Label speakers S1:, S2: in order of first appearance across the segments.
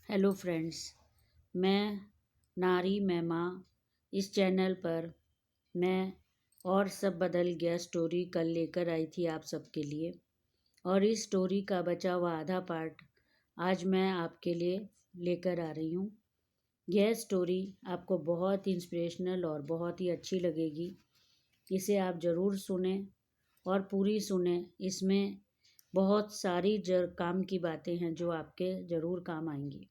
S1: Hello friends, मैं नारी मैं माँ इस चैनल पर मैं और सब बदल गया स्टोरी कल लेकर आई थी आप सबके लिए। और इस स्टोरी का बचा हुआ आधा पार्ट आज मैं आपके लिए लेकर आ रही हूँ। यह स्टोरी आपको बहुत इंस्पिरेशनल और बहुत ही अच्छी लगेगी। इसे आप ज़रूर सुने और पूरी सुने। इसमें बहुत सारी काम की बातें हैं जो आपके ज़रूर काम आएंगी।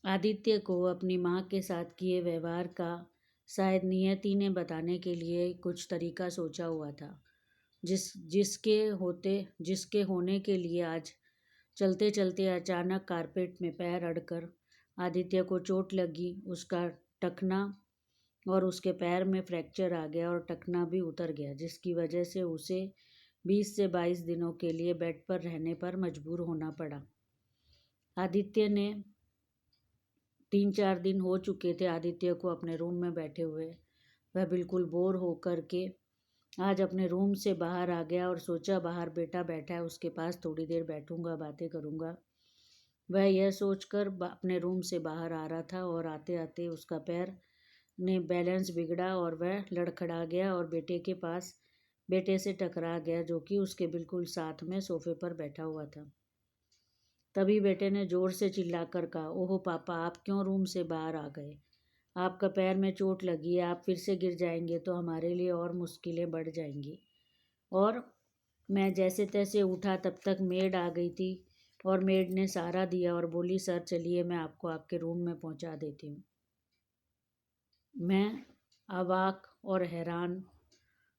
S1: आदित्य को अपनी माँ के साथ किए व्यवहार का शायद नियति ने बताने के लिए कुछ तरीका सोचा हुआ था, जिसके होने के लिए आज चलते चलते अचानक कारपेट में पैर अड़कर आदित्य को चोट लगी। उसका टखना और उसके पैर में फ्रैक्चर आ गया और टखना भी उतर गया, जिसकी वजह से उसे 20 से 22 दिनों के लिए बेड पर रहने पर मजबूर होना पड़ा। आदित्य ने 3-4 दिन हो चुके थे आदित्य को अपने रूम में बैठे हुए। वह बिल्कुल बोर होकर के आज अपने रूम से बाहर आ गया और सोचा बाहर बेटा बैठा है, उसके पास थोड़ी देर बैठूंगा, बातें करूंगा। वह यह सोचकर अपने रूम से बाहर आ रहा था और आते आते उसका पैर ने बैलेंस बिगड़ा और वह लड़खड़ा गया और बेटे से टकरा गया, जो कि उसके बिल्कुल साथ में सोफे पर बैठा हुआ था। तभी बेटे ने जोर से चिल्लाकर कहा, ओहो पापा, आप क्यों रूम से बाहर आ गए? आपका पैर में चोट लगी है, आप फिर से गिर जाएंगे तो हमारे लिए और मुश्किलें बढ़ जाएंगी। और मैं जैसे तैसे उठा, तब तक मेड आ गई थी और मेड ने सहारा दिया और बोली, सर चलिए मैं आपको आपके रूम में पहुंचा देती हूँ। मैं अवाक और हैरान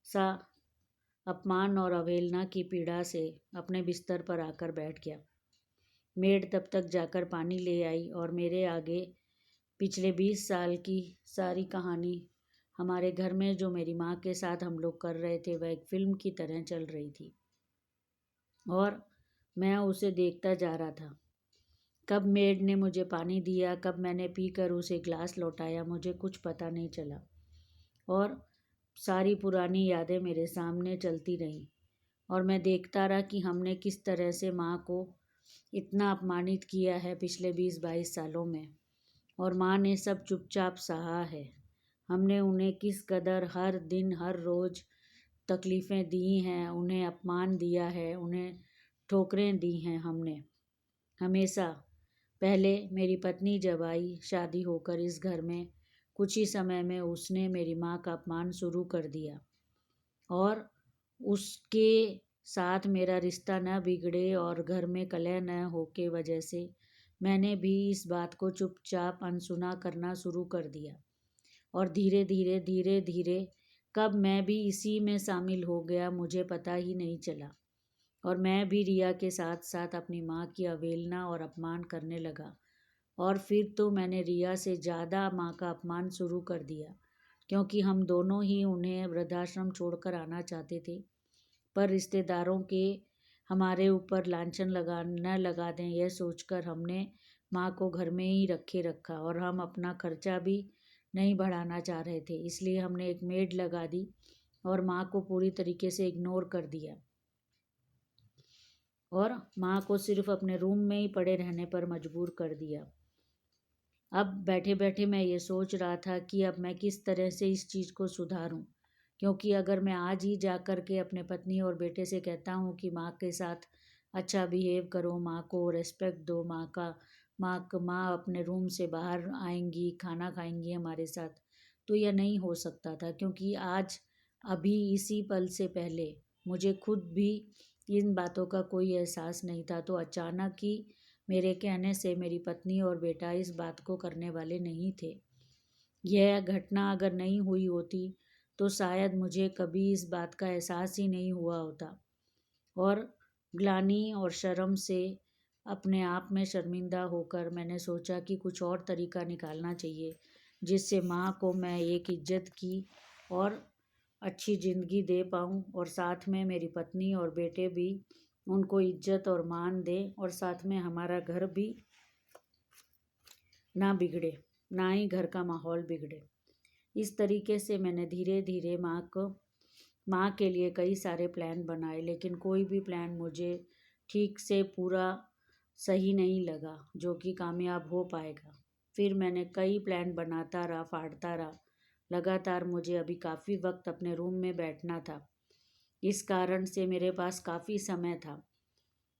S1: सा अपमान और अवहेलना की पीड़ा से अपने बिस्तर पर आकर बैठ गया। मेड तब तक जाकर पानी ले आई और मेरे आगे पिछले 20 साल की सारी कहानी, हमारे घर में जो मेरी माँ के साथ हम लोग कर रहे थे, वह एक फिल्म की तरह चल रही थी और मैं उसे देखता जा रहा था। कब मेड ने मुझे पानी दिया, कब मैंने पीकर उसे ग्लास लौटाया, मुझे कुछ पता नहीं चला। और सारी पुरानी यादें मेरे सामने चलती रहीं और मैं देखता रहा कि हमने किस तरह से माँ को इतना अपमानित किया है पिछले 20-22 सालों में, और माँ ने सब चुपचाप सहा है। हमने उन्हें किस कदर हर दिन हर रोज़ तकलीफ़ें दी हैं, उन्हें अपमान दिया है, उन्हें ठोकरें दी हैं हमने हमेशा। पहले मेरी पत्नी जब आई शादी होकर इस घर में, कुछ ही समय में उसने मेरी माँ का अपमान शुरू कर दिया और उसके साथ मेरा रिश्ता न बिगड़े और घर में कलह न हो के वजह से मैंने भी इस बात को चुपचाप अनसुना करना शुरू कर दिया। और धीरे धीरे कब मैं भी इसी में शामिल हो गया, मुझे पता ही नहीं चला। और मैं भी रिया के साथ साथ अपनी माँ की अवहेलना और अपमान करने लगा। और फिर तो मैंने रिया से ज़्यादा माँ का अपमान शुरू कर दिया, क्योंकि हम दोनों ही उन्हें वृद्धाश्रम छोड़कर आना चाहते थे, पर रिश्तेदारों के हमारे ऊपर लांछन न लगा दें, यह सोचकर हमने माँ को घर में ही रखा और हम अपना खर्चा भी नहीं बढ़ाना चाह रहे थे। इसलिए हमने एक मेड लगा दी और माँ को पूरी तरीके से इग्नोर कर दिया और माँ को सिर्फ अपने रूम में ही पड़े रहने पर मजबूर कर दिया। अब बैठे बैठे मैं ये सोच रहा था कि अब मैं किस तरह से इस चीज़ को सुधारूं, क्योंकि अगर मैं आज ही जा कर के अपने पत्नी और बेटे से कहता हूँ कि माँ के साथ अच्छा बिहेव करो, माँ को रेस्पेक्ट दो, माँ अपने रूम से बाहर आएंगी, खाना खाएंगी हमारे साथ, तो यह नहीं हो सकता था। क्योंकि आज अभी इसी पल से पहले मुझे खुद भी इन बातों का कोई एहसास नहीं था, तो अचानक ही मेरे कहने से मेरी पत्नी और बेटा इस बात को करने वाले नहीं थे। यह घटना अगर नहीं हुई होती तो शायद मुझे कभी इस बात का एहसास ही नहीं हुआ होता। और ग्लानि और शर्म से अपने आप में शर्मिंदा होकर मैंने सोचा कि कुछ और तरीका निकालना चाहिए, जिससे माँ को मैं एक इज्जत की और अच्छी ज़िंदगी दे पाऊँ और साथ में मेरी पत्नी और बेटे भी उनको इज्जत और मान दें, और साथ में हमारा घर भी ना बिगड़े, ना ही घर का माहौल बिगड़े। इस तरीके से मैंने धीरे धीरे माँ के लिए कई सारे प्लान बनाए, लेकिन कोई भी प्लान मुझे ठीक से पूरा सही नहीं लगा जो कि कामयाब हो पाएगा। फिर मैंने कई प्लान बनाता रहा, फाड़ता रहा। लगातार मुझे अभी काफ़ी वक्त अपने रूम में बैठना था। इस कारण से मेरे पास काफ़ी समय था।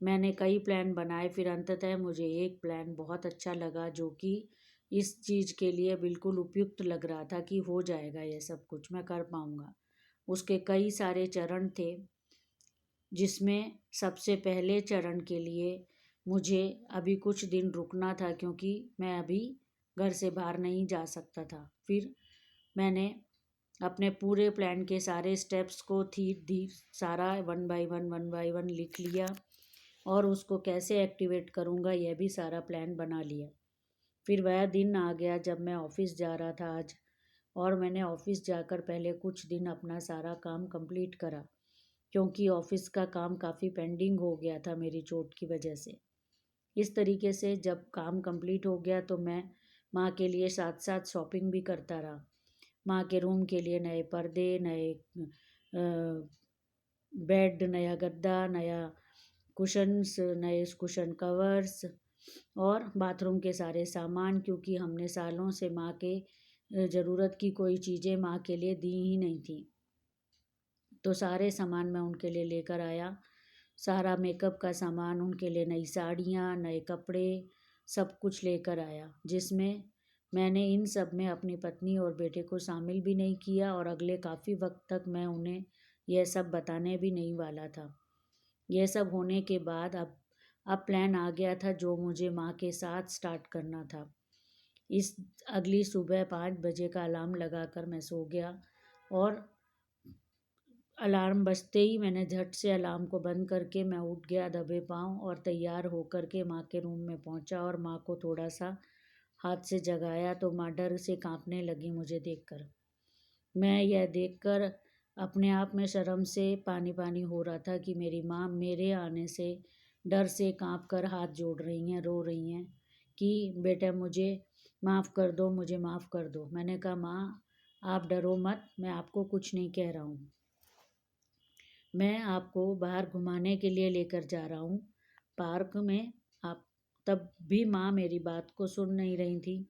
S1: मैंने कई प्लान बनाए, फिर अंततः मुझे एक प्लान बहुत अच्छा लगा जो कि इस चीज़ के लिए बिल्कुल उपयुक्त लग रहा था कि हो जाएगा, ये सब कुछ मैं कर पाऊँगा। उसके कई सारे चरण थे, जिसमें सबसे पहले चरण के लिए मुझे अभी कुछ दिन रुकना था क्योंकि मैं अभी घर से बाहर नहीं जा सकता था। फिर मैंने अपने पूरे प्लान के सारे स्टेप्स को सारा वन बाय वन लिख लिया और उसको कैसे एक्टिवेट करूँगा यह भी सारा प्लान बना लिया। फिर वह दिन आ गया जब मैं ऑफ़िस जा रहा था आज, और मैंने ऑफ़िस जाकर पहले कुछ दिन अपना सारा काम कंप्लीट करा क्योंकि ऑफ़िस का काम काफ़ी पेंडिंग हो गया था मेरी चोट की वजह से। इस तरीके से जब काम कंप्लीट हो गया तो मैं माँ के लिए साथ साथ शॉपिंग भी करता रहा। माँ के रूम के लिए नए पर्दे, नए बेड, नया गद्दा, नया कुशन्स, नए कुशन कवर्स और बाथरूम के सारे सामान, क्योंकि हमने सालों से माँ के ज़रूरत की कोई चीज़ें माँ के लिए दी ही नहीं थी। तो सारे सामान मैं उनके लिए लेकर आया। सारा मेकअप का सामान, उनके लिए नई साड़ियाँ, नए कपड़े, सब कुछ लेकर आया, जिसमें मैंने इन सब में अपनी पत्नी और बेटे को शामिल भी नहीं किया और अगले काफ़ी वक्त तक मैं उन्हें यह सब बताने भी नहीं वाला था। यह सब होने के बाद अब प्लान आ गया था जो मुझे माँ के साथ स्टार्ट करना था। इस अगली सुबह 5 बजे का अलार्म लगाकर मैं सो गया और अलार्म बजते ही मैंने झट से अलार्म को बंद करके मैं उठ गया दबे पाँव और तैयार होकर के माँ के रूम में पहुँचा और माँ को थोड़ा सा हाथ से जगाया तो माँ डर से कांपने लगी मुझे देखकर। मैं यह देखकर अपने आप में शर्म से पानी पानी हो रहा था कि मेरी माँ मेरे आने से डर से कांप कर हाथ जोड़ रही हैं, रो रही हैं कि बेटा मुझे माफ़ कर दो, मुझे माफ़ कर दो। मैंने कहा माँ आप डरो मत, मैं आपको कुछ नहीं कह रहा हूँ। मैं आपको बाहर घुमाने के लिए लेकर जा रहा हूँ पार्क में। आप तब भी माँ मेरी बात को सुन नहीं रही थी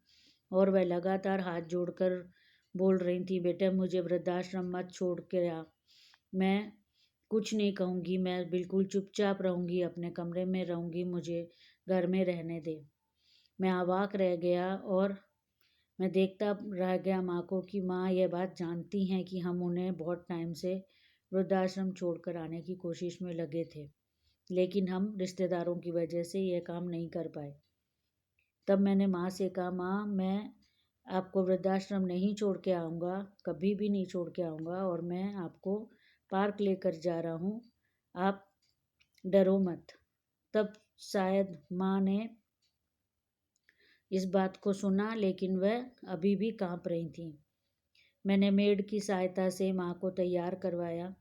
S1: और वह लगातार हाथ जोड़कर बोल रही थी, बेटा मुझे वृद्धाश्रम मत छोड़ के आ, मैं कुछ नहीं कहूँगी, मैं बिल्कुल चुपचाप रहूँगी, अपने कमरे में रहूँगी, मुझे घर में रहने दे। मैं अवाक रह गया और मैं देखता रह गया माँ को कि माँ यह बात जानती हैं कि हम उन्हें बहुत टाइम से वृद्धाश्रम छोड़कर आने की कोशिश में लगे थे, लेकिन हम रिश्तेदारों की वजह से यह काम नहीं कर पाए। तब मैंने माँ से कहा माँ मैं आपको वृद्धाश्रम नहीं छोड़ के आऊँगा, कभी भी नहीं छोड़ के आऊँगा, और मैं आपको पार्क लेकर जा रहा हूँ, आप डरो मत। तब शायद माँ ने इस बात को सुना, लेकिन वह अभी भी काँप रही थी। मैंने मेड की सहायता से माँ को तैयार करवाया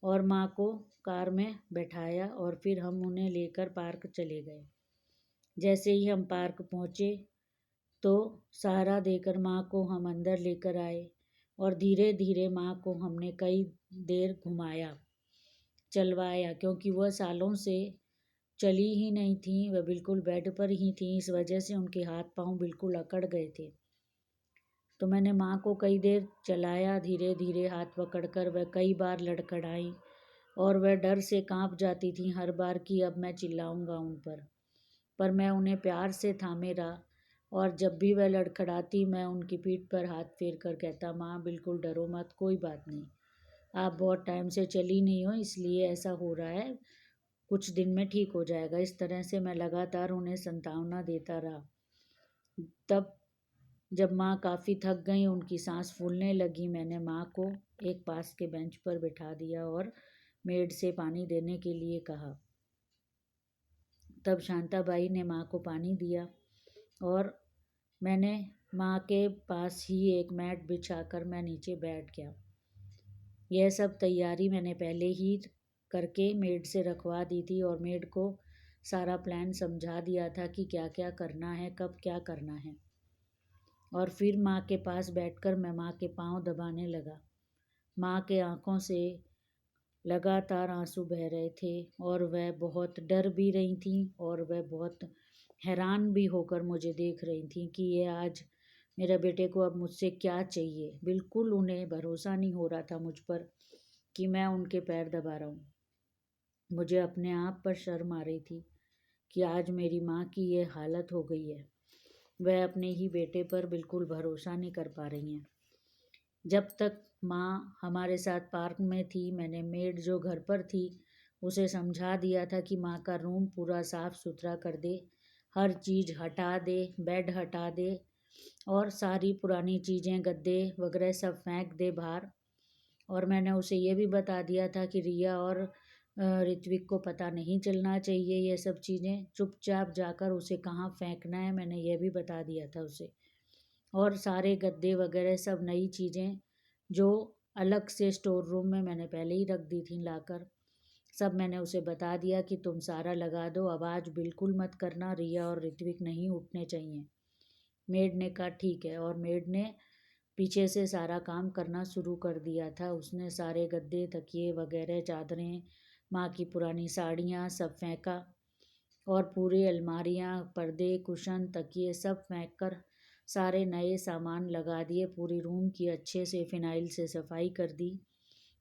S1: और माँ को कार में बैठाया और फिर हम उन्हें लेकर पार्क चले गए। जैसे ही हम पार्क पहुँचे तो सहारा देकर माँ को हम अंदर लेकर आए और धीरे धीरे माँ को हमने कई देर घुमाया, चलवाया, क्योंकि वह सालों से चली ही नहीं थी, वह बिल्कुल बेड पर ही थी। इस वजह से उनके हाथ पांव बिल्कुल अकड़ गए थे। तो मैंने माँ को कई देर चलाया, धीरे धीरे हाथ पकड़कर। वह कई बार लड़खड़ाई और वह डर से कांप जाती थी हर बार कि अब मैं चिल्लाऊंगा उन पर मैं उन्हें प्यार से थामे रहा और जब भी वह लड़खड़ाती मैं उनकी पीठ पर हाथ फेर कर कहता माँ बिल्कुल डरो मत, कोई बात नहीं, आप बहुत टाइम से चली नहीं हो इसलिए ऐसा हो रहा है, कुछ दिन में ठीक हो जाएगा। इस तरह से मैं लगातार उन्हें सांत्वना देता रहा। तब जब माँ काफ़ी थक गई, उनकी सांस फूलने लगी, मैंने माँ को एक पास के बेंच पर बिठा दिया और मेड से पानी देने के लिए कहा। तब शांताबाई ने माँ को पानी दिया और मैंने माँ के पास ही एक मैट बिछाकर मैं नीचे बैठ गया। यह सब तैयारी मैंने पहले ही करके मेड से रखवा दी थी और मेड को सारा प्लान समझा दिया था कि क्या क्या करना है, कब क्या करना है। और फिर माँ के पास बैठकर मैं माँ के पाँव दबाने लगा। माँ के आँखों से लगातार आंसू बह रहे थे और वह बहुत डर भी रही थी और वह बहुत हैरान भी होकर मुझे देख रही थी कि ये आज मेरे बेटे को अब मुझसे क्या चाहिए। बिल्कुल उन्हें भरोसा नहीं हो रहा था मुझ पर कि मैं उनके पैर दबा रहा हूँ। मुझे अपने आप पर शर्म आ रही थी कि आज मेरी माँ की ये हालत हो गई है। वह अपने ही बेटे पर बिल्कुल भरोसा नहीं कर पा रही हैं। जब तक माँ हमारे साथ पार्क में थी, मैंने मेड जो घर पर थी उसे समझा दिया था कि माँ का रूम पूरा साफ सुथरा कर दे, हर चीज़ हटा दे, बेड हटा दे और सारी पुरानी चीज़ें गद्दे वगैरह सब फेंक दे बाहर। और मैंने उसे ये भी बता दिया था कि रिया और ऋत्विक को पता नहीं चलना चाहिए ये सब चीज़ें, चुपचाप जाकर उसे कहाँ फेंकना है मैंने ये भी बता दिया था उसे। और सारे गद्दे वगैरह सब नई चीज़ें जो अलग से स्टोर रूम में मैंने पहले ही रख दी थी लाकर, सब मैंने उसे बता दिया कि तुम सारा लगा दो, आवाज़ बिल्कुल मत करना, रिया और ऋत्विक नहीं उठने चाहिए। मेड ने कहा ठीक है और मेड ने पीछे से सारा काम करना शुरू कर दिया था। उसने सारे गद्दे तकिए वगैरह चादरें माँ की पुरानी साड़ियाँ सब फेंका और पूरी अलमारियाँ पर्दे कुशन तकिए सब फेंक कर सारे नए सामान लगा दिए। पूरी रूम की अच्छे से फिनाइल से सफाई कर दी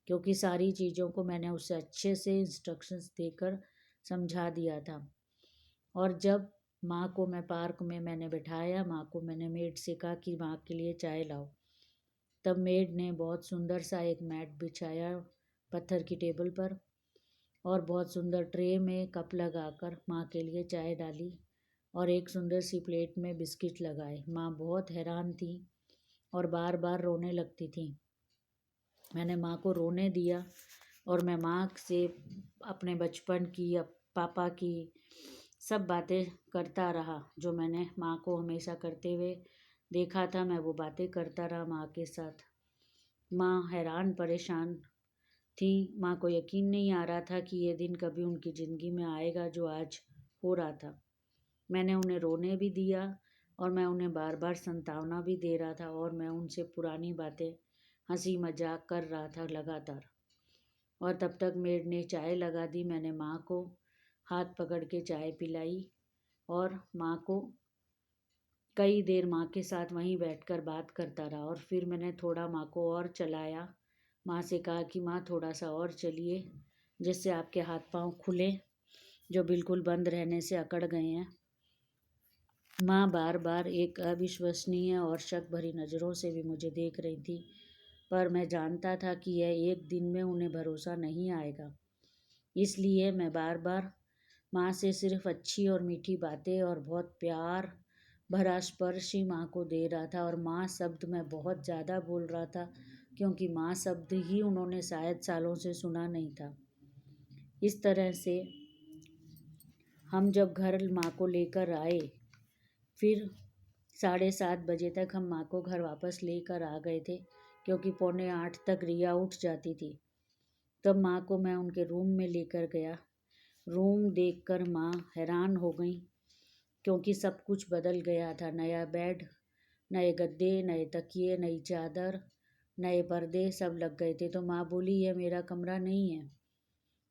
S1: क्योंकि सारी चीज़ों को मैंने उसे अच्छे से इंस्ट्रक्शंस देकर समझा दिया था। और जब माँ को मैं पार्क में मैंने बिठाया, माँ को मैंने मेड से कहा कि माँ के लिए चाय लाओ, तब मेड ने बहुत सुंदर सा एक मैट बिछाया पत्थर की टेबल पर और बहुत सुंदर ट्रे में कप लगाकर माँ के लिए चाय डाली और एक सुंदर सी प्लेट में बिस्किट लगाए। माँ बहुत हैरान थी और बार बार रोने लगती थी। मैंने माँ को रोने दिया और मैं माँ से अपने बचपन की पापा की सब बातें करता रहा जो मैंने माँ को हमेशा करते हुए देखा था। मैं वो बातें करता रहा माँ के साथ। माँ हैरान परेशान थी। माँ को यकीन नहीं आ रहा था कि ये दिन कभी उनकी ज़िंदगी में आएगा जो आज हो रहा था। मैंने उन्हें रोने भी दिया और मैं उन्हें बार बार संतावना भी दे रहा था और मैं उनसे पुरानी बातें हंसी मजाक कर रहा था लगातार। और तब तक मेड ने चाय लगा दी। मैंने माँ को हाथ पकड़ के चाय पिलाई और माँ को कई देर माँ के साथ वहीं बैठकर बात करता रहा और फिर मैंने थोड़ा माँ को और चलाया। माँ से कहा कि माँ थोड़ा सा और चलिए जिससे आपके हाथ पांव खुले जो बिल्कुल बंद रहने से अकड़ गए हैं। माँ बार बार एक अविश्वसनीय और शक भरी नज़रों से भी मुझे देख रही थी, पर मैं जानता था कि यह एक दिन में उन्हें भरोसा नहीं आएगा। इसलिए मैं बार बार माँ से सिर्फ अच्छी और मीठी बातें और बहुत प्यार भरा स्पर्श ही माँ को दे रहा था। और माँ शब्द मैं बहुत ज़्यादा बोल रहा था क्योंकि माँ शब्द ही उन्होंने शायद सालों से सुना नहीं था। इस तरह से हम जब घर माँ को लेकर आए, फिर 7:30 बजे तक हम माँ को घर वापस लेकर आ गए थे क्योंकि 7:45 तक रिया उठ जाती थी। तब माँ को मैं उनके रूम में लेकर गया। रूम देखकर माँ हैरान हो गई क्योंकि सब कुछ बदल गया था। नया बेड, नए गद्दे, नए तकिए, नई चादर, नए पर्दे सब लग गए थे। तो माँ बोली यह मेरा कमरा नहीं है।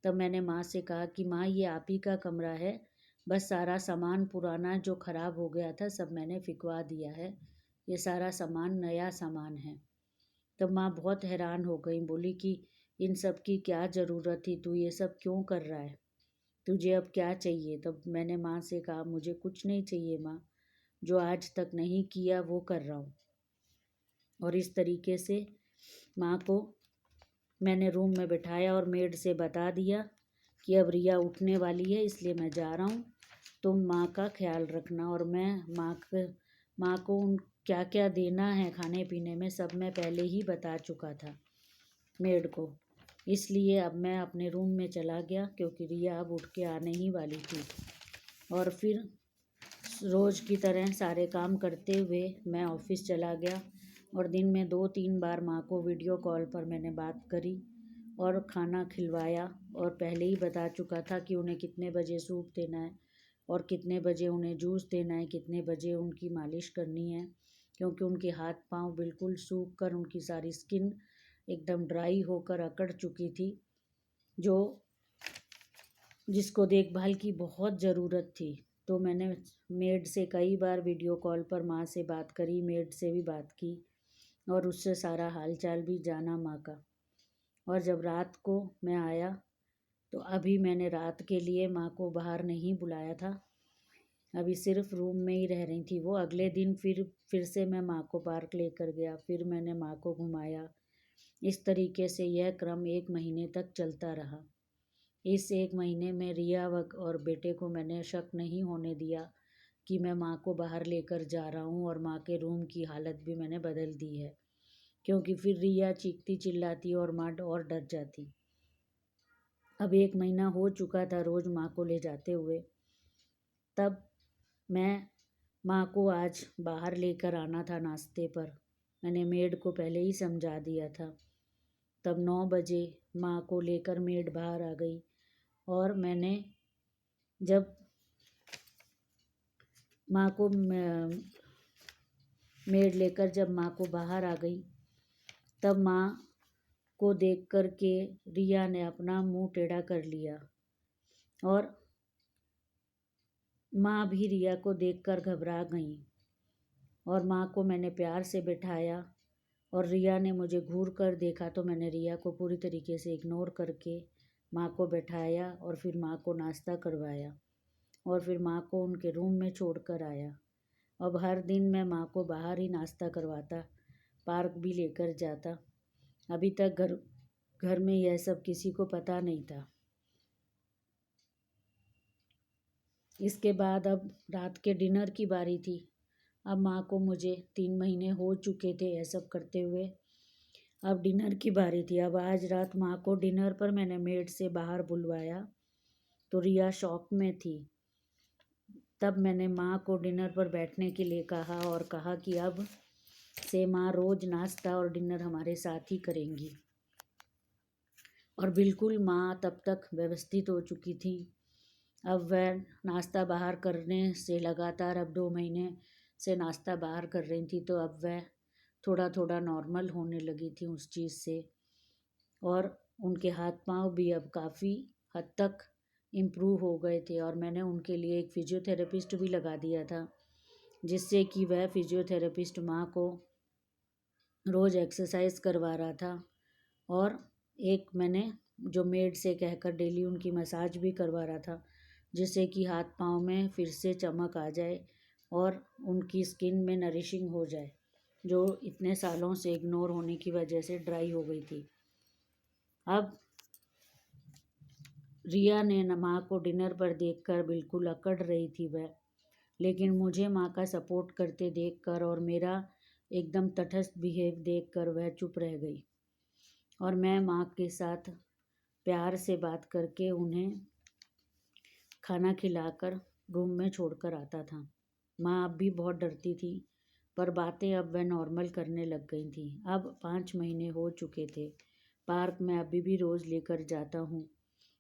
S1: तब मैंने माँ से कहा कि माँ ये आप ही का कमरा है, बस सारा सामान पुराना जो ख़राब हो गया था सब मैंने फिकवा दिया है, ये सारा सामान नया सामान है। तब माँ बहुत हैरान हो गई, बोली कि इन सब की क्या ज़रूरत थी, तू ये सब क्यों कर रहा है, तुझे अब क्या चाहिए। तब मैंने माँ से कहा मुझे कुछ नहीं चाहिए माँ, जो आज तक नहीं किया वो कर रहा हूँ। और इस तरीके से माँ को मैंने रूम में बिठाया और मेड से बता दिया कि अब रिया उठने वाली है इसलिए मैं जा रहा हूँ, तुम माँ का ख्याल रखना। और मैं माँ को उन क्या क्या देना है खाने पीने में सब मैं पहले ही बता चुका था मेड को। इसलिए अब मैं अपने रूम में चला गया क्योंकि रिया अब उठ के आने ही वाली थी। और फिर रोज़ की तरह सारे काम करते हुए मैं ऑफिस चला गया और दिन में 2-3 बार माँ को वीडियो कॉल पर मैंने बात करी और खाना खिलवाया और पहले ही बता चुका था कि उन्हें कितने बजे सूप देना है और कितने बजे उन्हें जूस देना है, कितने बजे उनकी मालिश करनी है क्योंकि उनके हाथ पांव बिल्कुल सूख कर उनकी सारी स्किन एकदम ड्राई होकर अकड़ चुकी थी। जो जिसको देखभाल की बहुत ज़रूरत थी। तो मैंने मेड से कई बार वीडियो कॉल पर माँ से बात करी, मेड से भी बात की और उससे सारा हाल चाल भी जाना माँ का। और जब रात को मैं आया तो अभी मैंने रात के लिए माँ को बाहर नहीं बुलाया था, अभी सिर्फ रूम में ही रह रही थी वो। अगले दिन फिर से मैं माँ को पार्क लेकर गया, फिर मैंने माँ को घुमाया। इस तरीके से यह क्रम 1 महीने तक चलता रहा। इस 1 महीने में रिया और बेटे को मैंने शक नहीं होने दिया कि मैं माँ को बाहर लेकर जा रहा हूँ, और माँ के रूम की हालत भी मैंने बदल दी है, क्योंकि फिर रिया चीखती चिल्लाती और माँ और डर जाती। अब 1 महीना हो चुका था रोज़ माँ को ले जाते हुए। तब मैं माँ को आज बाहर लेकर आना था नाश्ते पर, मैंने मेड को पहले ही समझा दिया था। तब 9 बजे माँ को लेकर मेड बाहर आ गई, और मैंने जब माँ को मेड लेकर जब माँ को बाहर आ गई, तब माँ को देख कर के रिया ने अपना मुंह टेढ़ा कर लिया, और माँ भी रिया को देखकर घबरा गई। और माँ को मैंने प्यार से बिठाया, और रिया ने मुझे घूर कर देखा तो मैंने रिया को पूरी तरीके से इग्नोर करके माँ को बैठाया, और फिर माँ को नाश्ता करवाया, और फिर माँ को उनके रूम में छोड़ कर आया। अब हर दिन मैं माँ को बाहर ही नाश्ता करवाता, पार्क भी लेकर जाता। अभी तक घर में यह सब किसी को पता नहीं था। इसके बाद अब रात के डिनर की बारी थी। अब माँ को मुझे 3 महीने हो चुके थे यह सब करते हुए। अब डिनर की बारी थी। अब आज रात माँ को डिनर पर मैंने मेड से बाहर बुलवाया, तो रिया शॉक में थी। तब मैंने माँ को डिनर पर बैठने के लिए कहा, और कहा कि अब से माँ रोज़ नाश्ता और डिनर हमारे साथ ही करेंगी। और बिल्कुल माँ तब तक व्यवस्थित हो चुकी थी। अब वह नाश्ता बाहर करने से लगातार अब 2 महीने से नाश्ता बाहर कर रही थी, तो अब वह थोड़ा थोड़ा नॉर्मल होने लगी थी उस चीज़ से। और उनके हाथ पांव भी अब काफ़ी हद तक इम्प्रूव हो गए थे, और मैंने उनके लिए एक फिजियोथेरेपिस्ट भी लगा दिया था, जिससे कि वह फिजियोथेरेपिस्ट माँ को रोज़ एक्सरसाइज करवा रहा था। और एक मैंने जो मेड से कहकर डेली उनकी मसाज भी करवा रहा था, जिससे कि हाथ पाँव में फिर से चमक आ जाए और उनकी स्किन में नरिशिंग हो जाए, जो इतने सालों से इग्नोर होने की वजह से ड्राई हो गई थी। अब रिया ने माँ को डिनर पर देखकर बिल्कुल अकड़ रही थी वह, लेकिन मुझे माँ का सपोर्ट करते देखकर और मेरा एकदम तटस्थ बिहेव देखकर वह चुप रह गई, और मैं माँ के साथ प्यार से बात करके उन्हें खाना खिलाकर रूम में छोड़कर आता था। माँ अब भी बहुत डरती थी, पर बातें अब वह नॉर्मल करने लग गई थी। अब 5 महीने हो चुके थे। पार्क में अभी भी रोज़ लेकर जाता हूँ।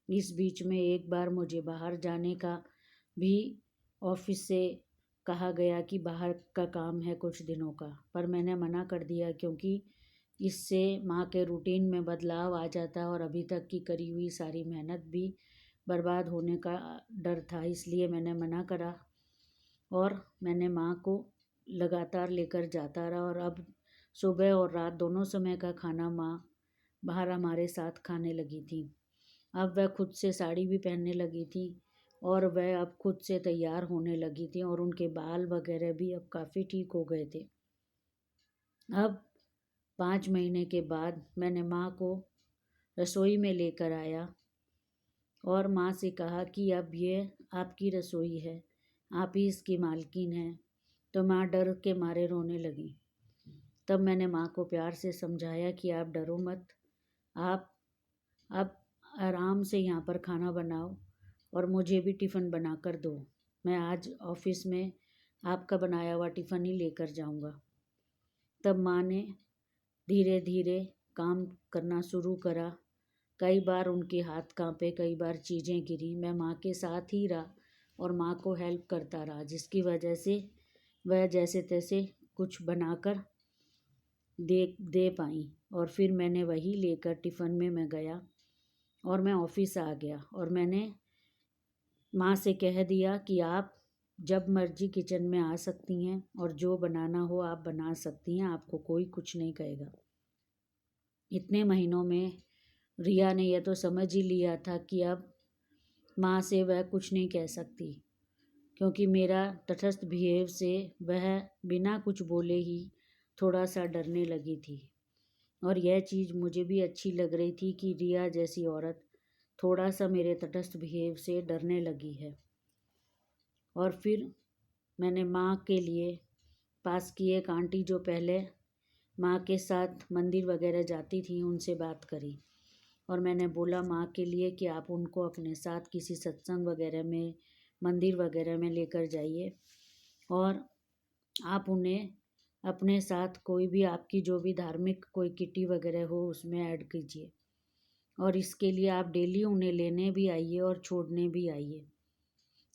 S1: इस बीच में एक बार मुझे बाहर जाने का भी ऑफिस से कहा गया कि बाहर का काम है कुछ दिनों का, पर मैंने मना कर दिया, क्योंकि इससे माँ के रूटीन में बदलाव आ जाता और अभी तक की करी हुई सारी मेहनत भी बर्बाद होने का डर था। इसलिए मैंने मना करा, और मैंने माँ को लगातार लेकर जाता रहा, और अब सुबह और रात दोनों समय का खाना माँ बाहर हमारे साथ खाने लगी थी। अब वह खुद से साड़ी भी पहनने लगी थी, और वह अब खुद से तैयार होने लगी थी, और उनके बाल वगैरह भी अब काफ़ी ठीक हो गए थे। अब 5 महीने के बाद मैंने माँ को रसोई में लेकर आया, और माँ से कहा कि अब ये आपकी रसोई है, आप ही इसकी मालकिन हैं। तो माँ डर के मारे रोने लगी। तब मैंने माँ को प्यार से समझाया कि आप डरो मत, आप आराम से यहाँ पर खाना बनाओ और मुझे भी टिफ़िन बना कर दो। मैं आज ऑफिस में आपका बनाया हुआ टिफ़िन ही लेकर जाऊँगा। तब माँ ने धीरे धीरे काम करना शुरू करा। कई बार उनके हाथ कांपे, कई बार चीज़ें गिरी। मैं माँ के साथ ही रहा और माँ को हेल्प करता रहा, जिसकी वजह से वह जैसे तैसे कुछ बनाकर दे पाई। और फिर मैंने वही लेकर टिफ़िन में मैं गया, और मैं ऑफिस आ गया और मैंने माँ से कह दिया कि आप जब मर्जी किचन में आ सकती हैं और जो बनाना हो आप बना सकती हैं, आपको कोई कुछ नहीं कहेगा। इतने महीनों में रिया ने यह तो समझ ही लिया था कि अब माँ से वह कुछ नहीं कह सकती, क्योंकि मेरा तटस्थ बिहेव से वह बिना कुछ बोले ही थोड़ा सा डरने लगी थी। और यह चीज़ मुझे भी अच्छी लग रही थी कि रिया जैसी औरत थोड़ा सा मेरे तटस्थ बिहेव से डरने लगी है। और फिर मैंने माँ के लिए पास की एक आंटी जो पहले माँ के साथ मंदिर वगैरह जाती थी उनसे बात करी और मैंने बोला माँ के लिए कि आप उनको अपने साथ किसी सत्संग वगैरह में, मंदिर वगैरह में लेकर जाइए और आप उन्हें अपने साथ कोई भी आपकी जो भी धार्मिक कोई किटी वगैरह हो उसमें ऐड कीजिए और इसके लिए आप डेली उन्हें लेने भी आइए और छोड़ने भी आइए।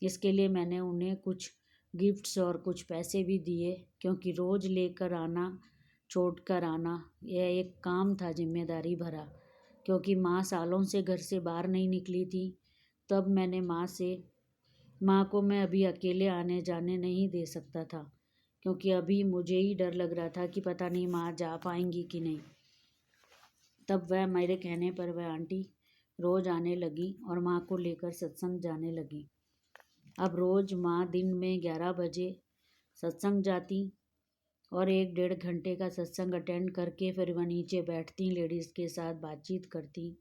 S1: इसके लिए मैंने उन्हें कुछ गिफ्ट्स और कुछ पैसे भी दिए, क्योंकि रोज़ लेकर आना छोड़ कर आना यह एक काम था जिम्मेदारी भरा, क्योंकि माँ सालों से घर से बाहर नहीं निकली थी। तब मैंने माँ को मैं अभी अकेले आने जाने नहीं दे सकता था, क्योंकि अभी मुझे ही डर लग रहा था कि पता नहीं माँ जा पाएंगी कि नहीं। तब वह मेरे कहने पर वह आंटी रोज़ आने लगी और माँ को लेकर सत्संग जाने लगी। अब रोज़ माँ दिन में 11 बजे सत्संग जाती और 1-1.5 घंटे का सत्संग अटेंड करके फिर वह नीचे बैठती, लेडीज़ के साथ बातचीत करती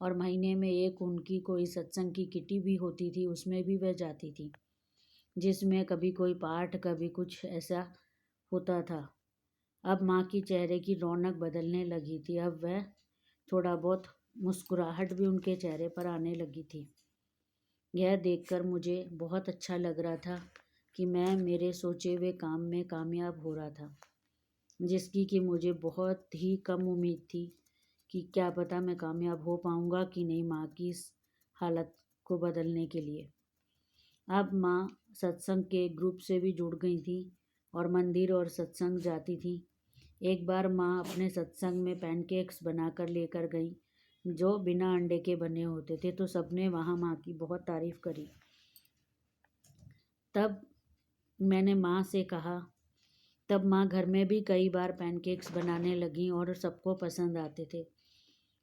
S1: और महीने में एक उनकी कोई सत्संग की किटी भी होती थी, उसमें भी वह जाती थी, जिसमें कभी कोई पाठ कभी कुछ ऐसा होता था। अब माँ की चेहरे की रौनक बदलने लगी थी। अब वह थोड़ा बहुत मुस्कुराहट भी उनके चेहरे पर आने लगी थी। यह देखकर मुझे बहुत अच्छा लग रहा था कि मैं मेरे सोचे हुए काम में कामयाब हो रहा था, जिसकी कि मुझे बहुत ही कम उम्मीद थी कि क्या पता मैं कामयाब हो पाऊँगा कि नहीं माँ की इस हालत को बदलने के लिए। अब माँ सत्संग के ग्रुप से भी जुड़ गई थी और मंदिर और सत्संग जाती थी। एक बार माँ अपने सत्संग में पैनकेक्स बनाकर लेकर गई जो बिना अंडे के बने होते थे, तो सबने वहाँ माँ की बहुत तारीफ़ करी। तब मैंने माँ से कहा, तब माँ घर में भी कई बार पैनकेक्स बनाने लगी और सबको पसंद आते थे।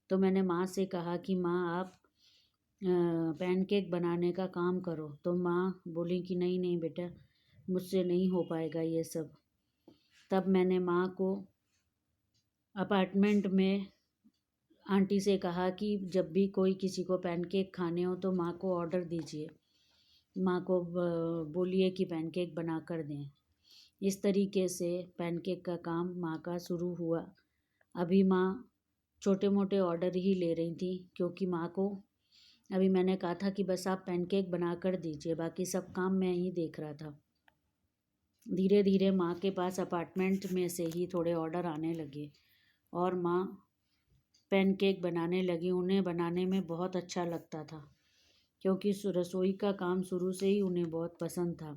S1: तो मैंने माँ से कहा कि माँ आप पैनकेक बनाने का काम करो। तो माँ बोली कि नहीं नहीं बेटा, मुझसे नहीं हो पाएगा ये सब। तब मैंने माँ को अपार्टमेंट में आंटी से कहा कि जब भी कोई किसी को पैनकेक खाने हो तो माँ को ऑर्डर दीजिए, माँ को बोलिए कि पैनकेक बना कर दें। इस तरीके से पैनकेक का काम माँ का शुरू हुआ। अभी माँ छोटे मोटे ऑर्डर ही ले रही थी, क्योंकि माँ को अभी मैंने कहा था कि बस आप पैनकेक बना कर दीजिए, बाकी सब काम मैं ही देख रहा था। धीरे धीरे माँ के पास अपार्टमेंट में से ही थोड़े ऑर्डर आने लगे और माँ पैनकेक बनाने लगी। उन्हें बनाने में बहुत अच्छा लगता था, क्योंकि रसोई का काम शुरू से ही उन्हें बहुत पसंद था।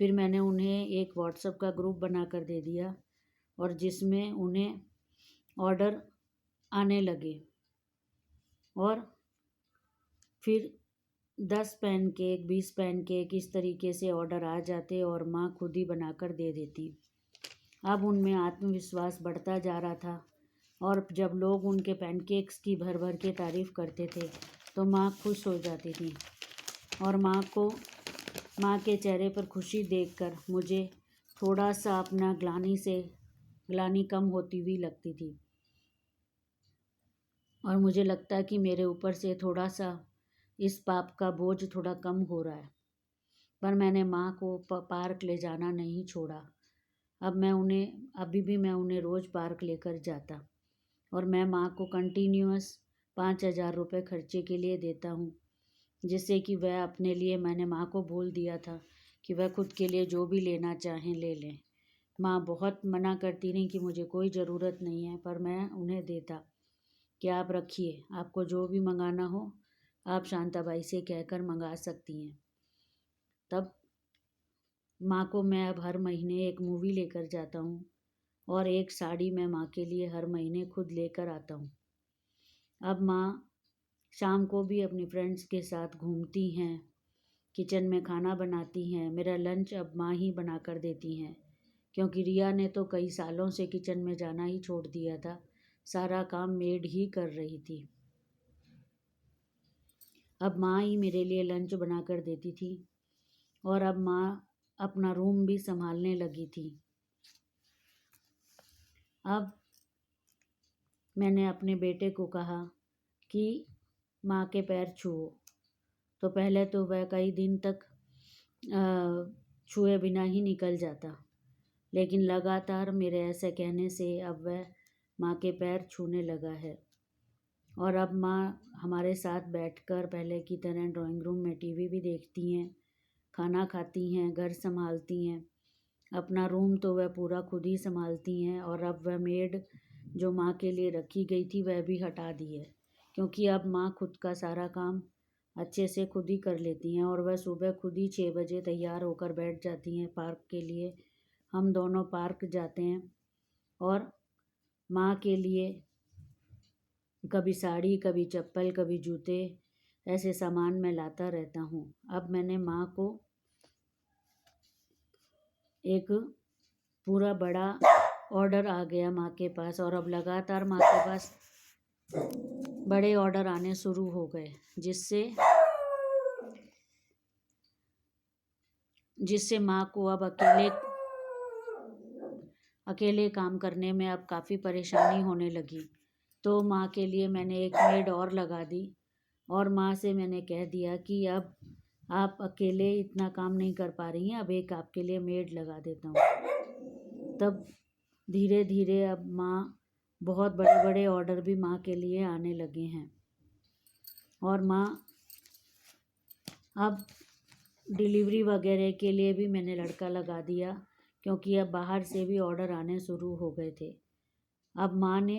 S1: फिर मैंने उन्हें एक व्हाट्सएप का ग्रुप बना कर दे दिया और जिसमें उन्हें ऑर्डर आने लगे और फिर 10 पैनकेक 20 पैनकेक इस तरीके से ऑर्डर आ जाते और माँ खुद ही बनाकर दे देती। अब उनमें आत्मविश्वास बढ़ता जा रहा था और जब लोग उनके पैनकेक्स की भर भर के तारीफ़ करते थे तो माँ खुश हो जाती थी और माँ के चेहरे पर खुशी देखकर मुझे थोड़ा सा अपना ग्लानि कम होती हुई लगती थी और मुझे लगता कि मेरे ऊपर से थोड़ा सा इस पाप का बोझ थोड़ा कम हो रहा है। पर मैंने माँ को पार्क ले जाना नहीं छोड़ा। अभी भी मैं उन्हें रोज़ पार्क लेकर जाता और मैं माँ को कंटिन्यूअस 5,000 रुपये खर्चे के लिए देता हूँ, जिससे कि वह अपने लिए, मैंने माँ को बोल दिया था कि वह खुद के लिए जो भी लेना चाहें ले लें। माँ बहुत मना करती रही कि मुझे कोई ज़रूरत नहीं है, पर मैं उन्हें देता कि आप रखिए, आपको जो भी मंगाना हो आप शांताबाई से कहकर मंगा सकती हैं। तब माँ को मैं अब हर महीने एक मूवी लेकर जाता हूँ और एक साड़ी मैं माँ के लिए हर महीने खुद लेकर आता हूँ। अब माँ शाम को भी अपनी फ्रेंड्स के साथ घूमती हैं, किचन में खाना बनाती हैं। मेरा लंच अब माँ ही बना कर देती हैं, क्योंकि रिया ने तो कई सालों से किचन में जाना ही छोड़ दिया था। सारा काम मेड ही कर रही थी। अब माँ ही मेरे लिए लंच बना कर देती थी और अब माँ अपना रूम भी संभालने लगी थी। अब मैंने अपने बेटे को कहा कि माँ के पैर छुओ, तो पहले तो वह कई दिन तक छुए बिना ही निकल जाता, लेकिन लगातार मेरे ऐसे कहने से अब वह माँ के पैर छूने लगा है। और अब माँ हमारे साथ बैठकर पहले की तरह ड्राइंग रूम में टीवी भी देखती हैं, खाना खाती हैं, घर संभालती हैं। अपना रूम तो वह पूरा खुद ही संभालती हैं और अब वह मेड जो माँ के लिए रखी गई थी वह भी हटा दी है, क्योंकि अब माँ खुद का सारा काम अच्छे से खुद ही कर लेती हैं और वह सुबह खुद ही 6 बजे तैयार होकर बैठ जाती हैं पार्क के लिए। हम दोनों पार्क जाते हैं और माँ के लिए कभी साड़ी, कभी चप्पल, कभी जूते, ऐसे सामान मैं लाता रहता हूँ। अब मैंने माँ को एक पूरा बड़ा ऑर्डर आ गया माँ के पास, और अब लगातार माँ के पास बड़े ऑर्डर आने शुरू हो गए, जिससे माँ को अब अकेले काम करने में अब काफ़ी परेशानी होने लगी। तो माँ के लिए मैंने एक मेड और लगा दी और माँ से मैंने कह दिया कि अब आप अकेले इतना काम नहीं कर पा रही हैं, अब एक आपके लिए मेड लगा देता हूँ। तब धीरे धीरे अब माँ बहुत बड़े बड़े ऑर्डर भी माँ के लिए आने लगे हैं और माँ अब डिलीवरी वगैरह के लिए भी मैंने लड़का लगा दिया, क्योंकि अब बाहर से भी ऑर्डर आने शुरू हो गए थे। अब माँ ने